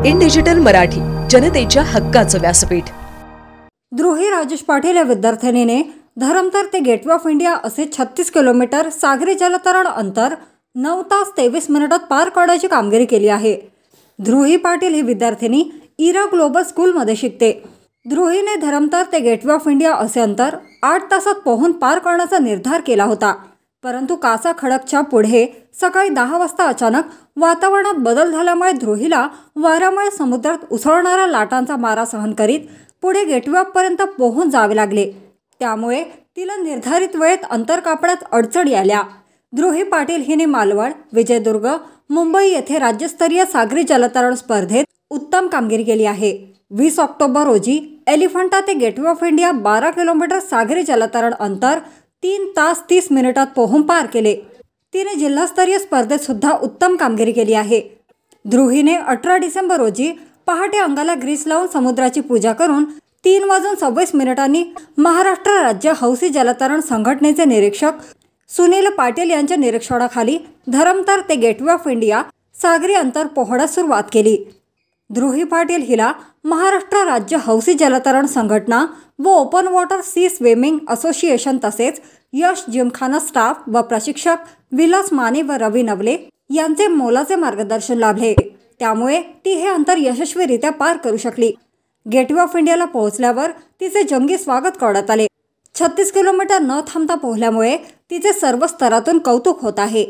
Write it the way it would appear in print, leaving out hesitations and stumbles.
In digital Marathi, जनतेच्या हक्काचं व्यासपीठ। द्रोही राजेश पाटील या विद्यार्थिनीने धरमतर ते गेटवे ऑफ इंडिया असे 36 किलोमीटर सागरी जलतरण अंतर 9 तास 23 मिनिटात पार करण्याची कामगिरी केली आहे। द्रोही पाटील ही विद्यार्थिनी इरा ग्लोबल स्कूलमध्ये शिकते। द्रोहीने धरमतर ते गेटवे ऑफ इंडिया असे अंतर 8 तासात पोहून पार करण्याचा निर्धार केला होता, परंतु कासा खडकच्या पुढे सकाळी 10 वाजता अचानक वातावरणात बदल झाल्यामुळे द्रोहीला वाऱ्यामुळे समुद्रात उसळणाऱ्या लाटांचा मारा सहन करीत पुढे गेटवे ऑफपर्यंत पोहून जावे लागले। त्यामुळे तिला निर्धारित वेळेत अंतर कापण्यात अडचणी आल्या। द्रोही पाटील हिने मालवण, विजयदुर्ग, मुंबई येथे राज्यस्तरीय सागरी जलतरण स्पर्धेत उत्तम कामगिरी केली आहे। 20 ऑक्टोबर रोजी एलिफंटा ते गेटवे ऑफ इंडिया 12 किलोमीटर सागरी जलतरण अंतर 3 तास 30 मिनिटात पोहून पार केले। तिने जिल्हास्तरीय स्पर्धेत सुद्धा उत्तम कामगिरी केली आहे। द्रोहीने 18 डिसेंबर रोजी पहाटे अंगाला ग्रीस लावून समुद्राची पूजा करून 3:26 महाराष्ट्र राज्य हौसी जलतरण संघटनेचे निरीक्षक सुनील पाटील यांच्या निरीक्षणाखाली धरमतर ते गेटवे ऑफ इंडिया सागरी अंतर पोहण्यास सुरुवात केली। द्रोही पाटील हिला महाराष्ट्र राज्य हौसी जलतरण संघटना व open water sea swimming association तसेच यश जिमखाना स्टाफ व प्रशिक्षक विलास माने व रवी नवले यांचे मोलाचे मार्गदर्शन लाभले। त्यामुळे ती हे अंतर यशस्वीरित्या पार करू शकली। गेटवे ऑफ इंडियाला पोहोचल्यावर तिचे जंगी स्वागत करण्यात आले। 36 किलोमीटर न थांबता पोहल्यामुळे तिचे सर्व स्तरातून कौतुक होत आहे।